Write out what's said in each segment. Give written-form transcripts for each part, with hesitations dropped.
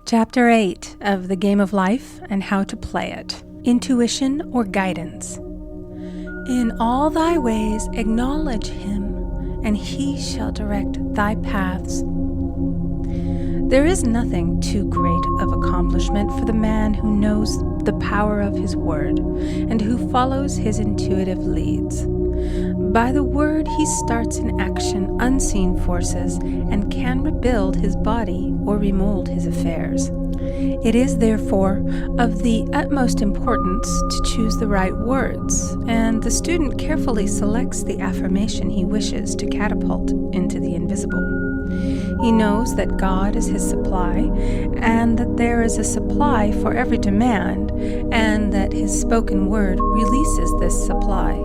Chapter 8 of The Game of Life and How to Play It. Intuition or Guidance. In all thy ways acknowledge him, and he shall direct thy paths. There is nothing too great of accomplishment for the man who knows the power of his word and who follows his intuitive leads. By the word he starts in action unseen forces and can rebuild his body or remold his affairs. It is therefore of the utmost importance to choose the right words, and the student carefully selects the affirmation he wishes to catapult into the invisible. He knows that God is his supply, and that there is a supply for every demand, and that his spoken word releases this supply.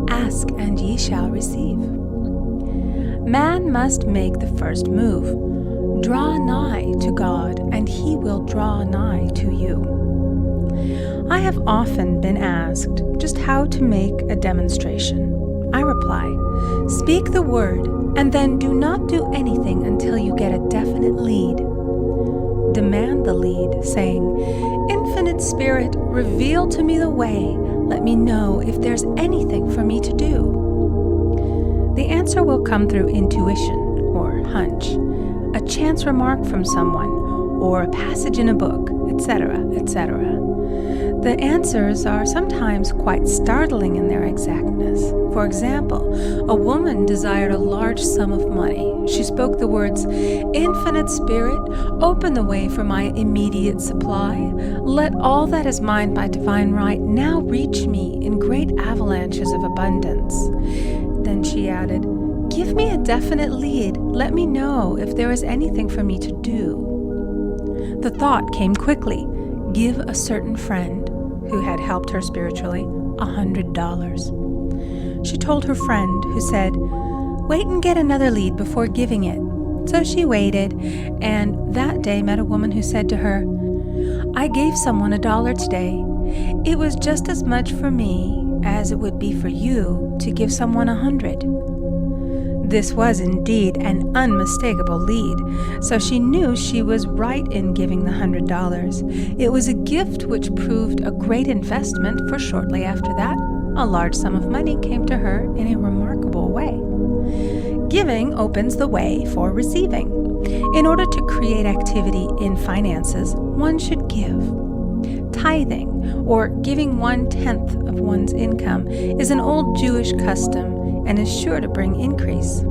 Ask, and ye shall receive. Man must make the first move. Draw nigh to God, and he will draw nigh to you. I have often been asked just how to make a demonstration. I reply, speak the word, and then do not do anything until you get a definite lead. Demand the lead, saying, Infinite Spirit, reveal to me the way. Let me know if there's anything for me to do. The answer will come through intuition or hunch, a chance remark from someone, or a passage in a book, etc., etc. The answers are sometimes quite startling in their exactness. For example, a woman desired a large sum of money. She spoke the words, Infinite Spirit, open the way for my immediate supply. Let all that is mine by divine right now reach me in great avalanches of abundance. Then she added, give me a definite lead. Let me know if there is anything for me to do. The thought came quickly. Give a certain friend, who had helped her spiritually, $100. She told her friend, who said, wait and get another lead before giving it. So she waited, and that day met a woman who said to her, I gave someone $1 today. It was just as much for me as it would be for you to give someone 100. This was indeed an unmistakable lead, so she knew she was right in giving the $100. It was a gift which proved a great investment, for shortly after that, a large sum of money came to her in a remarkable way. Giving opens the way for receiving. In order to create activity in finances, one should give. Tithing, or giving 1/10 of one's income, is an old Jewish custom and is sure to bring increase.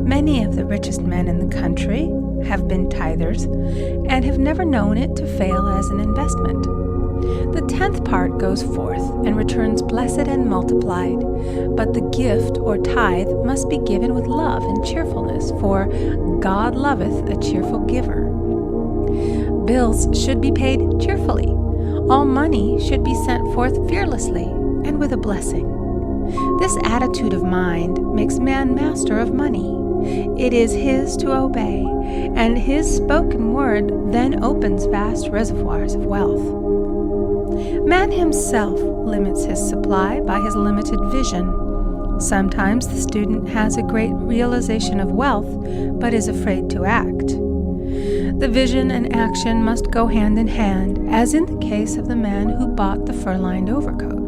Many of the richest men in the country have been tithers and have never known it to fail as an investment. The 10th part goes forth and returns blessed and multiplied, but the gift or tithe must be given with love and cheerfulness, for God loveth a cheerful giver. Bills should be paid cheerfully. All money should be sent forth fearlessly and with a blessing. This attitude of mind makes man master of money. It is his to obey, and his spoken word then opens vast reservoirs of wealth. Man himself limits his supply by his limited vision. Sometimes the student has a great realization of wealth, but is afraid to act. The vision and action must go hand in hand, as in the case of the man who bought the fur-lined overcoat.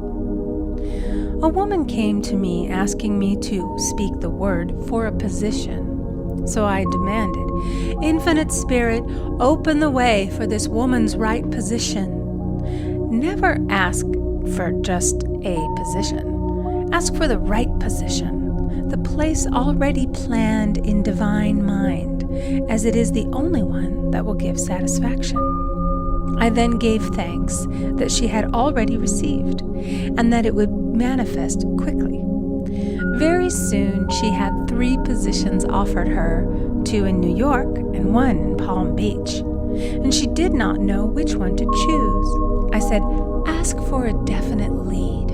A woman came to me asking me to speak the word for a position. So I demanded, Infinite Spirit, open the way for this woman's right position. Never ask for just a position. Ask for the right position, the place already planned in divine mind, as it is the only one that will give satisfaction. I then gave thanks that she had already received, and that it would manifest quickly. Very soon she had 3 positions offered her, 2 in New York and 1 in Palm Beach, and she did not know which one to choose. I said, ask for a definite lead.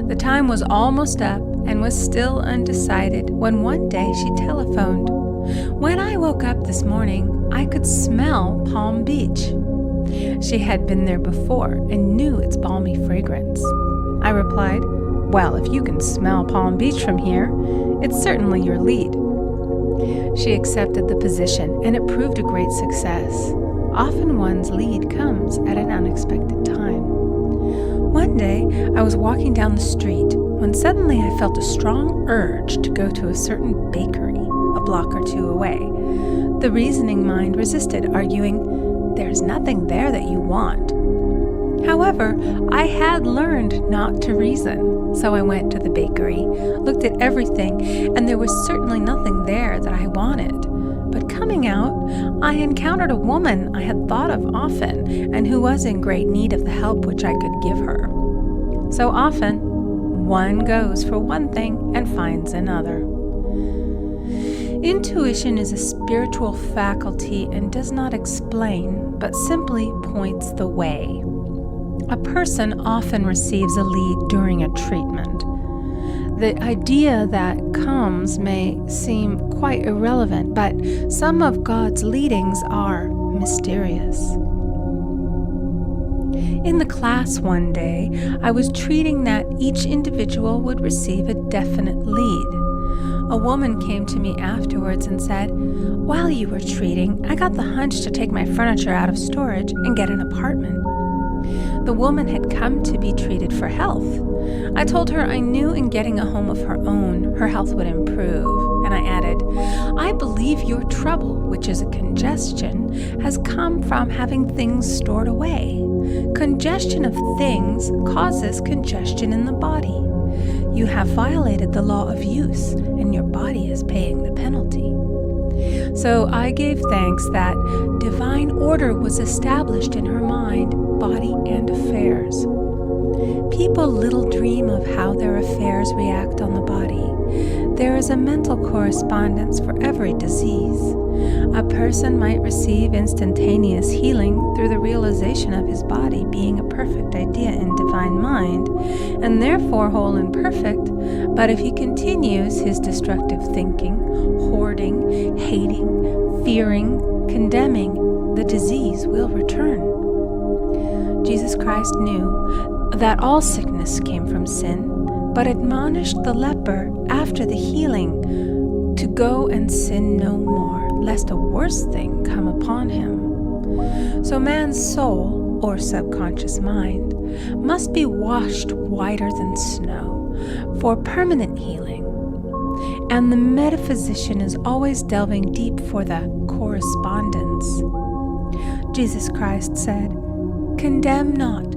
The time was almost up and was still undecided when one day she telephoned. When I woke up this morning, I could smell Palm Beach. She had been there before and knew its balmy fragrance. I replied, well, if you can smell Palm Beach from here, it's certainly your lead. She accepted the position, and it proved a great success. Often one's lead comes at an unexpected time. One day, I was walking down the street when suddenly I felt a strong urge to go to a certain bakery a block or two away. The reasoning mind resisted, arguing, "There's nothing there that you want." However, I had learned not to reason, so I went to the bakery, looked at everything, and there was certainly nothing there that I wanted. But coming out, I encountered a woman I had thought of often and who was in great need of the help which I could give her. So often, one goes for one thing and finds another. Intuition is a spiritual faculty and does not explain, but simply points the way. A person often receives a lead during a treatment. The idea that comes may seem quite irrelevant, but some of God's leadings are mysterious. In the class one day, I was treating that each individual would receive a definite lead. A woman came to me afterwards and said, "While you were treating, I got the hunch to take my furniture out of storage and get an apartment." The woman had come to be treated for health. I told her I knew in getting a home of her own, her health would improve, and I added, "I believe your trouble, which is a congestion, has come from having things stored away. Congestion of things causes congestion in the body. You have violated the law of use, and your body is paying the penalty." So I gave thanks that divine order was established in her mind, body, and affairs. People little dream of how their affairs react on the body. There is a mental correspondence for every disease. A person might receive instantaneous healing through the realization of his body being a perfect idea in divine mind, and therefore whole and perfect, but if he continues his destructive thinking, hoarding, hating, fearing, condemning, the disease will return. Jesus Christ knew that all sickness came from sin, but admonished the leper after the healing to go and sin no more, lest a worse thing come upon him. So man's soul, or subconscious mind, must be washed whiter than snow for permanent healing. And the metaphysician is always delving deep for the correspondence. Jesus Christ said, "Condemn not,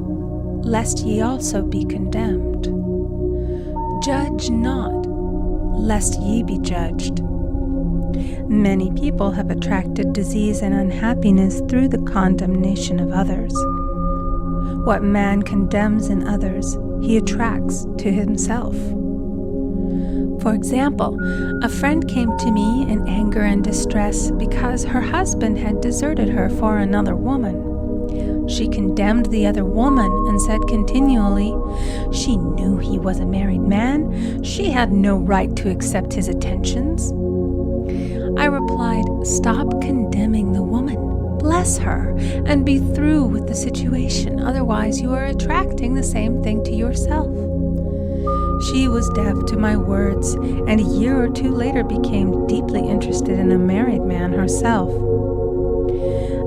lest ye also be condemned. Judge not, lest ye be judged." Many people have attracted disease and unhappiness through the condemnation of others. What man condemns in others, he attracts to himself. For example, a friend came to me in anger and distress because her husband had deserted her for another woman. She condemned the other woman and said continually, "She knew he was a married man. She had no right to accept his attentions." I replied, "Stop condemning the woman. Bless her and be through with the situation. Otherwise, you are attracting the same thing to yourself." She was deaf to my words, and a year or two later became deeply interested in a married man herself.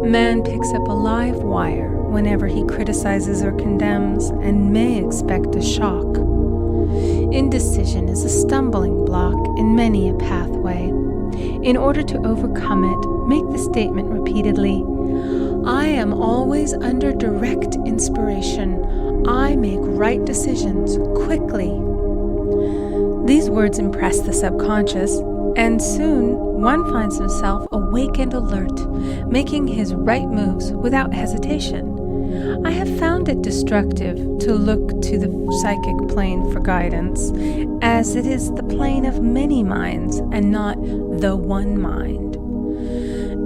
Man picks up a live wire whenever he criticizes or condemns and may expect a shock. Indecision is a stumbling block in many a pathway. In order to overcome it, make the statement repeatedly, "I am always under direct inspiration. I make right decisions quickly." These words impress the subconscious, and soon one finds himself awake and alert, making his right moves without hesitation. I have found it destructive to look to the psychic plane for guidance, as it is the plane of many minds and not the one mind.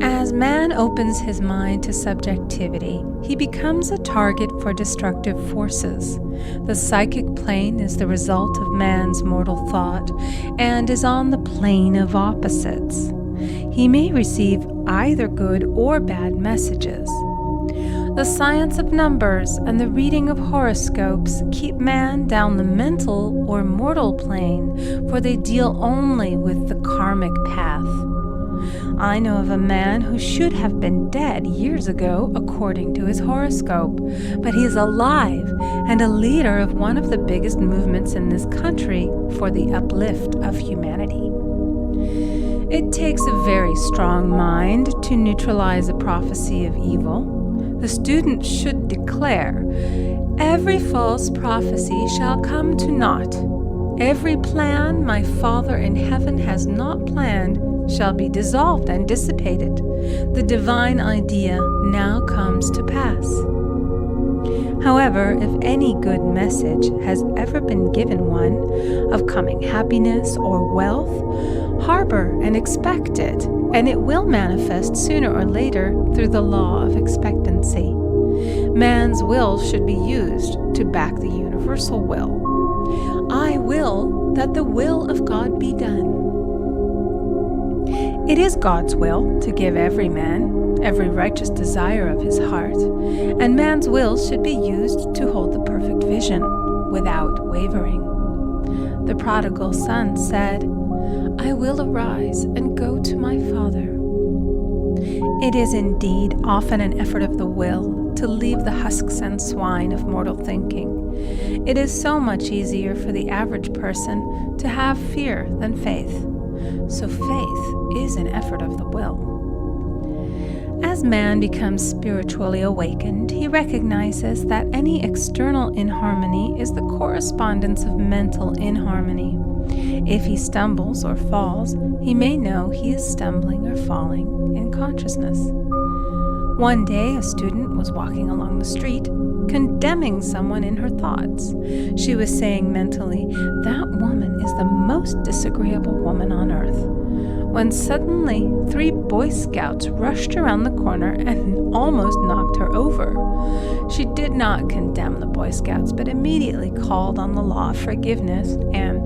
As man opens his mind to subjectivity, he becomes a target for destructive forces. The psychic plane is the result of man's mortal thought and is on the plane of opposites. He may receive either good or bad messages. The science of numbers and the reading of horoscopes keep man down the mental or mortal plane, for they deal only with the karmic path. I know of a man who should have been dead years ago according to his horoscope, but he is alive and a leader of one of the biggest movements in this country for the uplift of humanity. It takes a very strong mind to neutralize a prophecy of evil. The student should declare, "Every false prophecy shall come to naught. Every plan my Father in heaven has not planned shall be dissolved and dissipated. The divine idea now comes to pass." However, if any good message has ever been given one of coming happiness or wealth, harbor and expect it, and it will manifest sooner or later through the law of expectancy. Man's will should be used to back the universal will. I will that the will of God be done. It is God's will to give every man every righteous desire of his heart, and man's will should be used to hold the perfect vision without wavering. The prodigal son said, "I will arise and go to my father." It is indeed often an effort of the will to leave the husks and swine of mortal thinking. It is so much easier for the average person to have fear than faith. So faith is an effort of the will. As man becomes spiritually awakened, he recognizes that any external inharmony is the correspondence of mental inharmony. If he stumbles or falls, he may know he is stumbling or falling in consciousness. One day, a student was walking along the street, condemning someone in her thoughts. She was saying mentally, "That woman is the most disagreeable woman on earth," when suddenly 3 Boy Scouts rushed around the corner and almost knocked her over. She did not condemn the Boy Scouts, but immediately called on the law of forgiveness and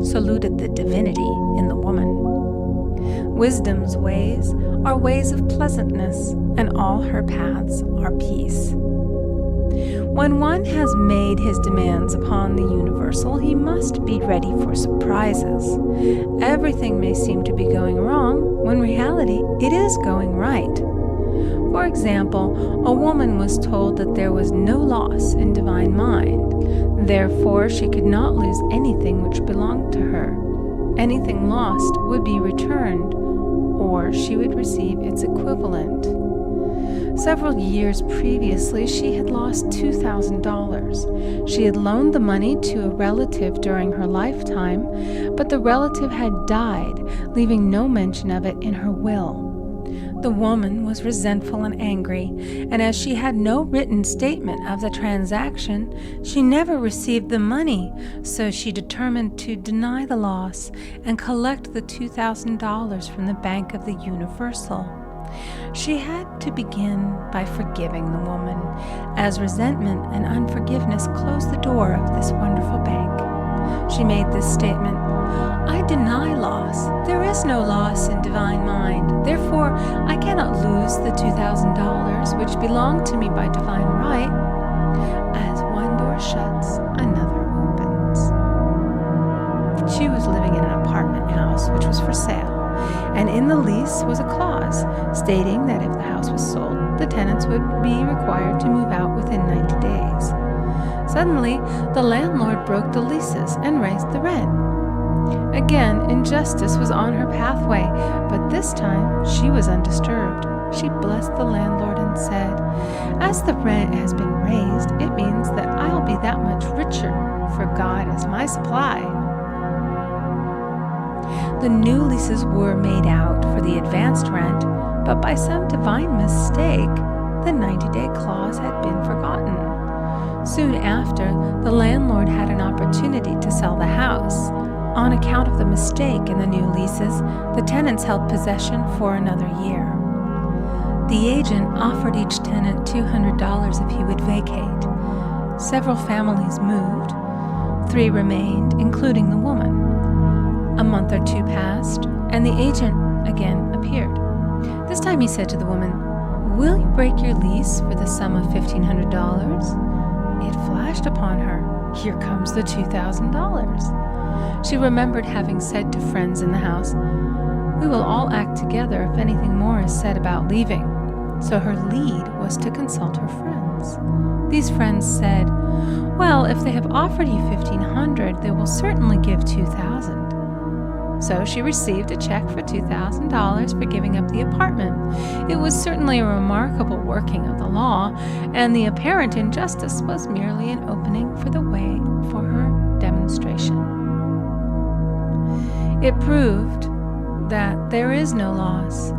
saluted the divinity in the woman. Wisdom's ways are ways of pleasantness, and all her paths are peace. When one has made his demands upon the universal, he must be ready for surprises. Everything may seem to be going wrong, when in reality it is going right. For example, a woman was told that there was no loss in divine mind. Therefore, she could not lose anything which belonged to her. Anything lost would be returned, or she would receive its equivalent. Several years previously, she had lost $2,000. She had loaned the money to a relative during her lifetime, but the relative had died, leaving no mention of it in her will. The woman was resentful and angry, and as she had no written statement of the transaction, she never received the money, so she determined to deny the loss and collect the $2,000 from the Bank of the Universal. She had to begin by forgiving the woman, as resentment and unforgiveness closed the door of this wonderful bank. She made this statement, "I deny loss. There is no loss in divine mind. Therefore, I cannot lose the $2,000 which belong to me by divine right. As one door shuts, another opens." She was living in an apartment house which was for sale, and in the lease was a clause stating that if the house was sold, the tenants would be required to move out within 90 days. Suddenly, the landlord broke the leases and raised the rent. Again, injustice was on her pathway, but this time she was undisturbed. She blessed the landlord and said, "As the rent has been raised, it means that I'll be that much richer, for God is my supply." The new leases were made out for the advanced rent, but by some divine mistake, the 90-day clause had been forgotten. Soon after, the landlord had an opportunity to sell the house. On account of the mistake in the new leases, the tenants held possession for another year. The agent offered each tenant $200 if he would vacate. Several families moved. 3 remained, including the woman. A month or 2 passed, and the agent again appeared. This time he said to the woman, "Will you break your lease for the sum of $1,500? It flashed upon her, "Here comes the $2,000. She remembered having said to friends in the house, We will all act together if anything more is said about leaving." So her lead was to consult her friends. These friends said, "Well, if they have offered you 1,500, they will certainly give 2,000. So she received a check for $2,000 for giving up the apartment. It was certainly a remarkable working of the law, and the apparent injustice was merely an opening for the way for her demonstration. It proved that there is no loss,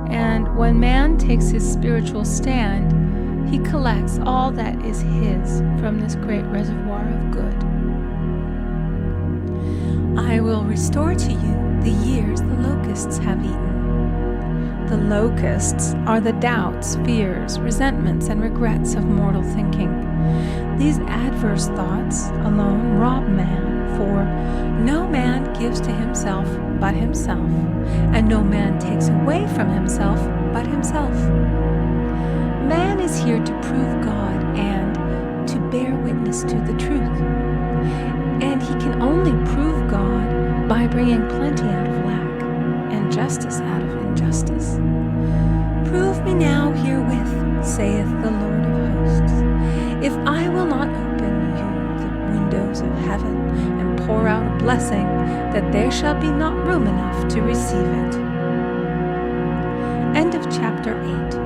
and when man takes his spiritual stand, he collects all that is his from this great reservoir of good. "I will restore to you the years the locusts have eaten." The locusts are the doubts, fears, resentments, and regrets of mortal thinking. These adverse thoughts alone rob man, for no man gives to himself but himself, and no man takes away from himself but himself. Man is here to prove God and to bear witness to the truth. And he can only prove God by bringing plenty out of lack and justice out of injustice. "Prove me now herewith, saith the Lord of hosts, if I will not open you the windows of heaven and pour out a blessing, that there shall be not room enough to receive it." End of chapter 8.